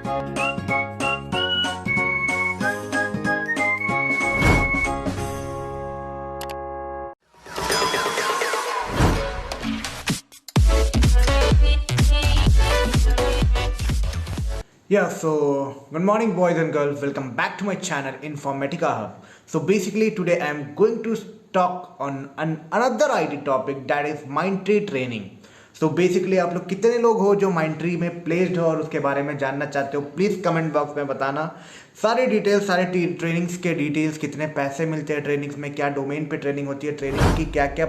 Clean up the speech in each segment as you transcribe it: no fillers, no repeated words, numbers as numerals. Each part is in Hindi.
Yeah, so good morning, boys and girls. Welcome back to my channel Informatica Hub. So basically, today I am going to talk on another IT topic, that is Mindtree training. So basically, आप लोग कितने लोग हो जो Mindtree में प्लेस्ड हो और उसके बारे में जानना चाहते हो, प्लीज कमेंट बॉक्स में बताना। सारे डिटेल्स, सारे ट्रेनिंग्स के डिटेल्स, कितने पैसे मिलते हैं ट्रेनिंग्स में, क्या डोमेन पे ट्रेनिंग होती है, ट्रेनिंग की क्या क्या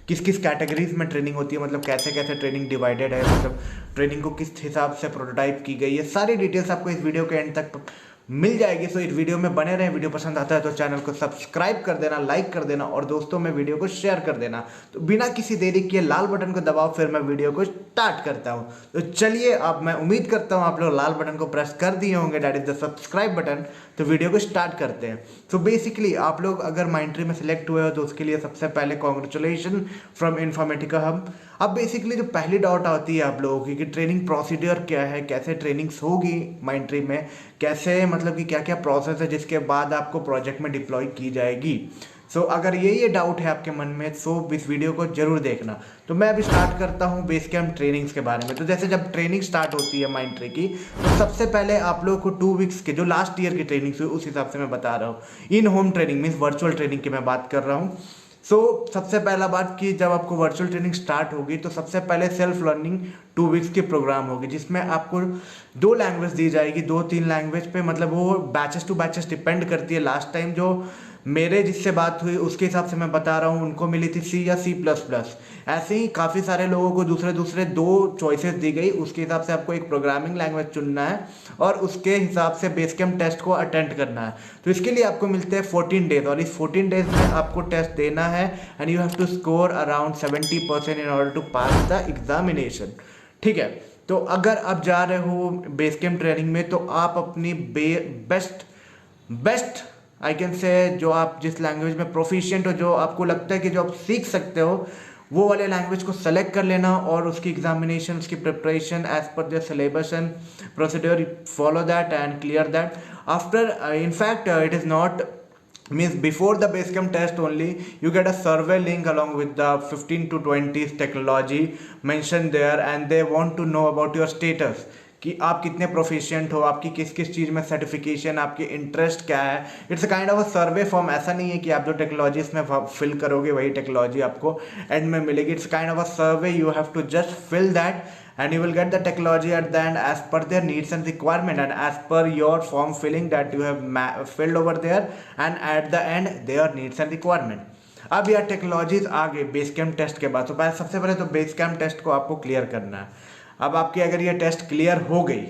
किस किस कैटेगरीज में ट्रेनिंग होती है, मतलब कैसे कैसे ट्रेनिंग डिवाइडेड है, मतलब ट्रेनिंग को किस हिसाब से प्रोटोटाइप की गई है, सारी डिटेल्स आपको इस वीडियो के एंड तक मिल जाएगी। सो इस वीडियो में बने रहें। वीडियो पसंद आता है तो चैनल को सब्सक्राइब कर देना, लाइक कर देना और दोस्तों में वीडियो को शेयर कर देना। तो बिना किसी देरी किए लाल बटन को दबाओ, फिर मैं वीडियो को स्टार्ट करता हूँ। तो चलिए, अब मैं उम्मीद करता हूँ आप लोग लाल बटन को प्रेस कर दिए होंगे, that is the subscribe button. तो वीडियो को स्टार्ट करते हैं। तो बेसिकली आप लोग अगर Mindtree में सिलेक्ट हुए हो तो उसके लिए सबसे पहले कॉन्ग्रेचुलेशन फ्रॉम इन्फॉर्मेटिका हब। अब बेसिकली जो पहली डाउट आती है आप लोगों की कि ट्रेनिंग प्रोसीजर क्या है, कैसे ट्रेनिंग्स होगी Mindtree में, कैसे मतलब कि क्या क्या प्रोसेस है जिसके बाद आपको प्रोजेक्ट में डिप्लॉय की जाएगी। सो अगर ये डाउट है आपके मन में तो इस वीडियो को जरूर देखना। तो मैं अभी स्टार्ट करता हूँ बेस कैंप ट्रेनिंग्स के बारे में। तो जैसे जब ट्रेनिंग स्टार्ट होती है Mindtree की, तो सबसे पहले आप लोगों को 2 वीक्स के जो लास्ट ईयर की ट्रेनिंग हुई उस हिसाब से मैं बता रहा हूँ। In home training means virtual training की मैं बात कर रहा हूँ। सबसे पहला बात कि जब आपको वर्चुअल ट्रेनिंग स्टार्ट होगी तो सबसे पहले सेल्फ लर्निंग 2 वीक्स की प्रोग्राम होगी, जिसमें आपको 2 लैंग्वेज दी जाएगी, 2-3 लैंग्वेज पे, मतलब वो बैचेस टू बैचेस डिपेंड करती है। लास्ट टाइम जो मेरे जिससे बात हुई उसके हिसाब से मैं बता रहा हूँ, उनको मिली थी C या C++। ऐसे ही काफ़ी सारे लोगों को दूसरे दूसरे 2 चॉइसेस दी गई, उसके हिसाब से आपको एक प्रोग्रामिंग लैंग्वेज चुनना है और उसके हिसाब से बेस कैंप टेस्ट को अटेंड करना है। तो इसके लिए आपको मिलते हैं 14 डेज और इस 14 डेज में आपको टेस्ट देना है and you have to score around 70% in order to pass the examination. ठीक है, तो अगर आप जा रहे हो बेस कैंप ट्रेनिंग में तो आप अपनी बेस्ट आई कैन से, जो आप जिस लैंग्वेज में प्रोफिशिएंट हो, जो आपको लगता है कि जो आप सीख सकते हो, वो वाले लैंग्वेज को सेलेक्ट कर लेना और उसकी एग्जामिनेशन, उसकी preparation as per the syllabus and procedure, follow that and clear that after. In fact, it is not means before the basecamp test only you get a survey link along with the 15 to 20 technology mentioned there, and they want to know about your status कि आप कितने प्रोफिशिएंट हो, आपकी किस किस चीज़ में सर्टिफिकेशन, आपकी इंटरेस्ट क्या है। It's a kind of a survey form. ऐसा नहीं है कि आप जो टेक्नोलॉजी इसमें फिल करोगे वही टेक्नोलॉजी आपको एंड में मिलेगी। It's kind of a survey, you have to just fill that and you will get the technology at the end as per their needs and requirement and as per your form filling that you have filled over there and at the end their needs and requirement। अब यार टेक्नोलॉजीज आ गई बेस कैंप टेस्ट के बाद, तो सबसे पहले तो बेस कैंप टेस्ट को आपको क्लियर करना है। अब आपकी अगर ये टेस्ट क्लियर हो गई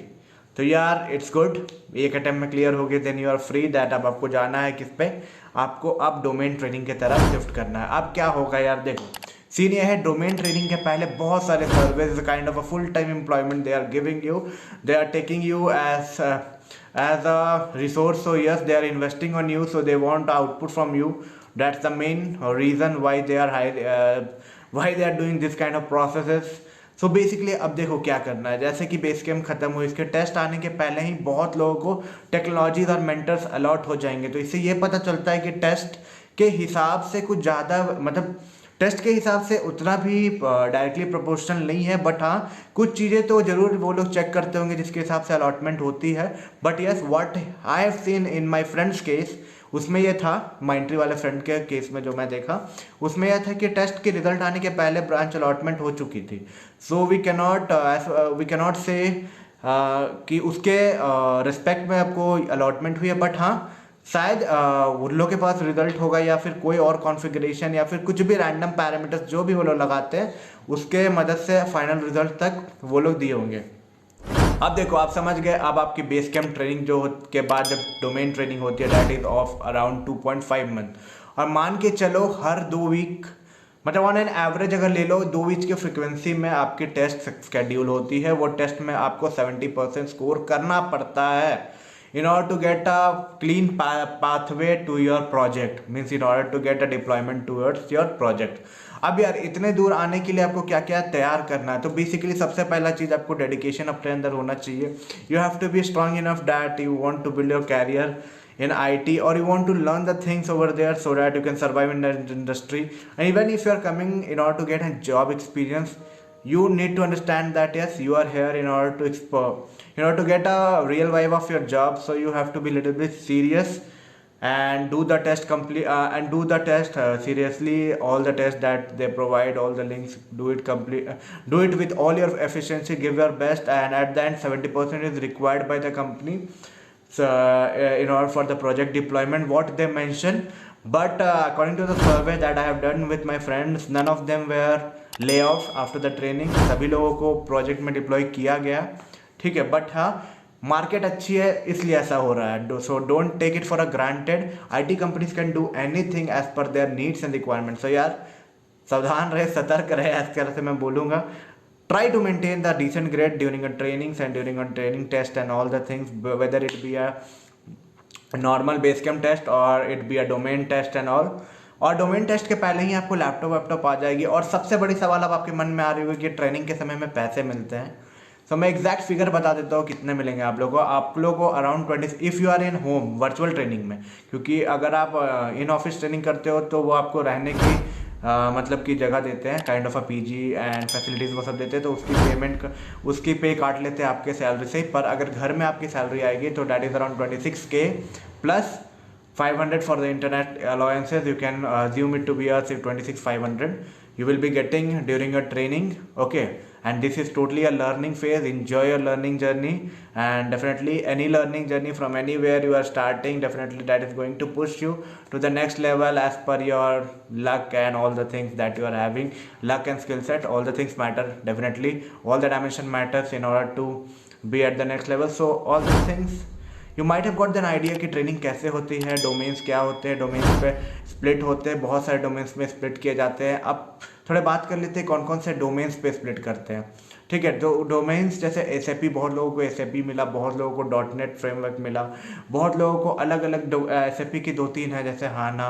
तो यार इट्स गुड, एक अटेम्प्ट में क्लियर हो गई, then you are free that. अब आपको जाना है किस पे, आपको अब डोमेन ट्रेनिंग की तरफ शिफ्ट करना है। अब क्या होगा यार, देखो सीन ये है, डोमेन ट्रेनिंग के पहले बहुत सारे service, kind of a full time employment they are giving you, they are taking you as a resource। So yes, they are investing on you, so they want output from you। That's the main reason why they are doing this kind of processes। So basically अब देखो क्या करना है। जैसे कि बेस कैंप खत्म हुई, इसके टेस्ट आने के पहले ही बहुत लोगों को टेक्नोलॉजीज और मेंटर्स अलॉट हो जाएंगे। तो इससे ये पता चलता है कि टेस्ट के हिसाब से कुछ ज़्यादा, मतलब टेस्ट के हिसाब से उतना भी डायरेक्टली प्रोपोर्शनल नहीं है, बट हाँ कुछ चीज़ें तो जरूर वो लोग चेक करते होंगे जिसके हिसाब से अलॉटमेंट होती है। But yes, what I have seen in my friends case, उसमें यह था, Mindtree वाले फ्रेंड के केस में जो मैं देखा उसमें यह था कि टेस्ट के रिजल्ट आने के पहले ब्रांच अलॉटमेंट हो चुकी थी। सो वी कैनॉट से कि उसके रिस्पेक्ट में आपको अलॉटमेंट हुई है, बट हाँ शायद उन लोग के पास रिजल्ट होगा या फिर कोई और कॉन्फ़िगरेशन या फिर कुछ भी रैंडम पैरामीटर्स जो भी वो लोग लगाते हैं उसके मदद से फाइनल रिजल्ट तक वो लोग दिए होंगे। अब देखो आप समझ गए। अब आपकी बेस कैंप ट्रेनिंग जो के बाद जब डोमेन ट्रेनिंग होती है, that is of around 2.5 month. और मान के चलो हर 2 वीक, मतलब ऑन एन एवरेज अगर ले लो 2 वीक की फ्रिक्वेंसी में आपकी टेस्ट स्केड्यूल होती है। वो टेस्ट में आपको 70% स्कोर करना पड़ता है in order to get a clean pathway to your project, means in order to get a deployment towards your project। अब यार इतने दूर आने के लिए आपको क्या क्या तैयार करना है, तो बेसिकली सबसे पहला चीज़ आपको डेडिकेशन अपने अंदर होना चाहिए। You have to be strong enough that you want to build your career in IT, or you want to learn the things over there so that you can survive in that industry. And even if you are coming in order to get a job experience, you need to understand that yes, you are here in order to in order to get a real vibe of your job. So you have to be a little bit serious and do the test complete and do the test seriously, all the tests that they provide, all the links, do it complete, do it with all your efficiency, give your best, and at the end 70% is required by the company. So in order for the project deployment what they mention. But according to the survey that I have done with my friends, none of them were layoffs after the training. सभी लोगों को प्रोजेक्ट में डिप्लॉय किया गया, ठीक है। बट हाँ, मार्केट अच्छी है इसलिए ऐसा हो रहा है। So don't take it for a granted. IT companies can do anything as per their needs and requirement. So यार सावधान रहे, सतर्क रहे, इस तरह से मैं बोलूँगा। Try to maintain the decent grade during your trainings and during your training test and all the things, whether it be a normal base camp test or it be a domain test and all. और डोमेन टेस्ट के पहले ही आपको लैपटॉप आ जाएगी। और सबसे बड़ी सवाल अब आपके मन में आ रही होगी कि ट्रेनिंग के समय में पैसे मिलते हैं। तो मैं एग्जैक्ट फिगर बता देता हूँ कितने मिलेंगे आप लोगों को। आप लोगों को around 20 if you are in home virtual training में, क्योंकि अगर आप इन ऑफिस ट्रेनिंग करते हो तो वो आपको रहने की मतलब की जगह देते हैं, kind of a PG and facilities वो सब देते हैं, तो उसकी पेमेंट उसकी पे काट लेते हैं आपके सैलरी से। पर अगर घर में आपकी सैलरी आएगी तो that is around 26K plus 500 for the internet allowances. You can assume it to be a 26,500 you will be getting during your training, okay? And this is totally a learning phase. Enjoy your learning journey, and definitely any learning journey from anywhere you are starting, definitely that is going to push you to the next level as per your luck and all the things that you are having. Luck and skill set, all the things matter, definitely all the dimension matters in order to be at the next level. So all these things you might have got an idea कि ट्रेनिंग कैसे होती है, डोमेन्स क्या होते हैं, डोमेन्स पे स्प्लिट होते हैं, बहुत सारे डोमेन्स में स्प्लिट किए जाते हैं। अब थोड़े बात कर लेते हैं कौन कौन से डोमेन्स पे स्प्लिट करते हैं, ठीक है। तो डोमेन्स जैसे SAP, बहुत लोगों को SAP मिला, बहुत लोगों को .NET फ्रेमवर्क मिला, बहुत लोगों को अलग अलग SAP की 2-3 है जैसे HANA,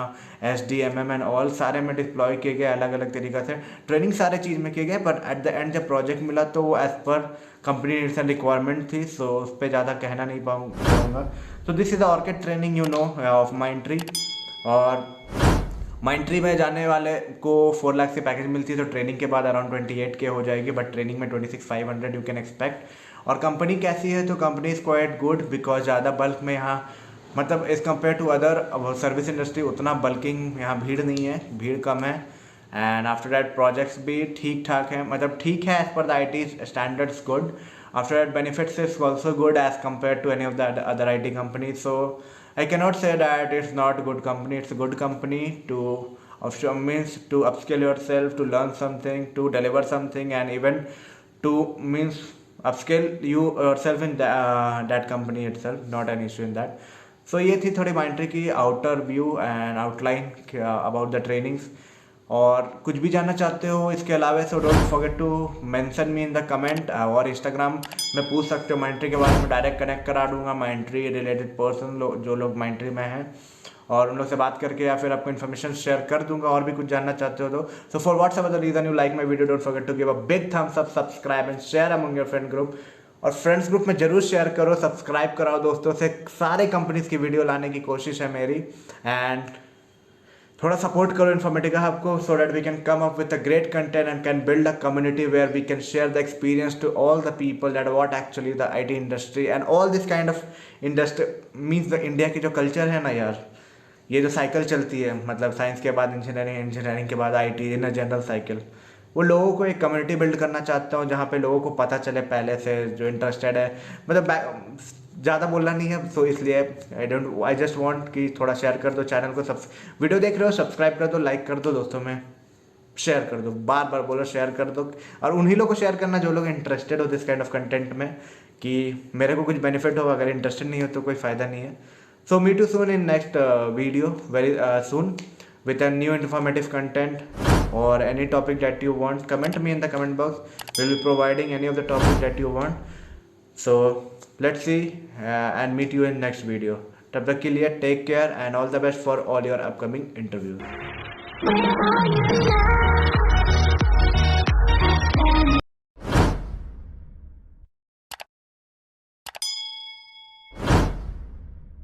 SDMM एंड ऑल, सारे में डिप्लॉय किए गए अलग अलग तरीक़ा से, ट्रेनिंग सारे चीज़ में किए गए। पर एट द एंड जब प्रोजेक्ट मिला तो वो as per company needs and requirement थी, सो उस पर ज़्यादा कहना नहीं पाऊँगा। So this is the orchid training you know of Mindtree. और माइंडट्री में जाने वाले को 4 लाख की पैकेज मिलती है, तो ट्रेनिंग के बाद अराउंड 28K हो जाएगी, बट ट्रेनिंग में 26,500 यू कैन एक्सपेक्ट। और कंपनी कैसी है, तो company is quite good because ज़्यादा बल्क में यहाँ, मतलब as compare to other service industry उतना बल्किंग यहाँ भीड़ नहीं है, भीड़ कम है। एंड आफ्टर दैट प्रोजेक्ट्स भी ठीक ठाक है, मतलब ठीक है as per the IT standards good. After that benefits is also good as compare to any of the other IT company. So I cannot say that it's not a good company. It's a good company to means to upskill yourself, to learn something, to deliver something, and even to means upskill you yourself in that company itself. Not an issue in that. So ये थी थोड़ी माइंडट्री की outer view and outline about the trainings. और कुछ भी जानना चाहते हो इसके अलावा, so don't forget to mention me in the comment, और इंस्टाग्राम में पूछ सकते हो, माइंडट्री के बारे में डायरेक्ट कनेक्ट करा दूंगा माइंडट्री रिलेटेड पर्सन जो लोग माइंडट्री में हैं, और उन लोग से बात करके या फिर आपको इन्फॉर्मेशन शेयर कर दूंगा। और भी कुछ जानना चाहते हो तो so for what's ever the reason you like my video, don't forget to give a big thumbs up, subscribe and share among your friend group. और फ्रेंड्स ग्रुप में जरूर शेयर करो, सब्सक्राइब कराओ दोस्तों से, सारे कंपनीज की वीडियो लाने की कोशिश है मेरी। एंड थोड़ा सपोर्ट करो इन्फॉर्मेटिका हब को, so that we can come up with a great content and can build a community where we can share the experience to all the people that what actually the IT industry and all this kind of industry means the India की जो कल्चर है ना यार, ये जो साइकिल चलती है, मतलब साइंस के बाद इंजीनियरिंग, इंजीनियरिंग के बाद IT in a general cycle, वो लोगों को एक कम्युनिटी बिल्ड करना चाहता हूँ जहाँ पे लोगों को पता चले पहले से, जो इंटरेस्टेड है, मतलब ज़्यादा बोलना नहीं है, सो इसलिए आई जस्ट वांट कि थोड़ा शेयर कर दो चैनल को, सब वीडियो देख रहे हो सब्सक्राइब कर दो, लाइक कर दो, दोस्तों में शेयर कर दो, बार बार बोलो शेयर कर दो। और उन्हीं लोगों को शेयर करना जो लोग इंटरेस्टेड हो दिस काइंड ऑफ कंटेंट में, कि मेरे को कुछ बेनिफिट हो, अगर इंटरेस्टेड नहीं हो तो कोई फ़ायदा नहीं है। So meet you soon in next video very soon with a new informative content or any topic that you want. Comment me in the comment box, we'll be providing any of the topics that you want. So let's see and meet you in next video. तब तक के लिए take care and all the best for all your upcoming interviews.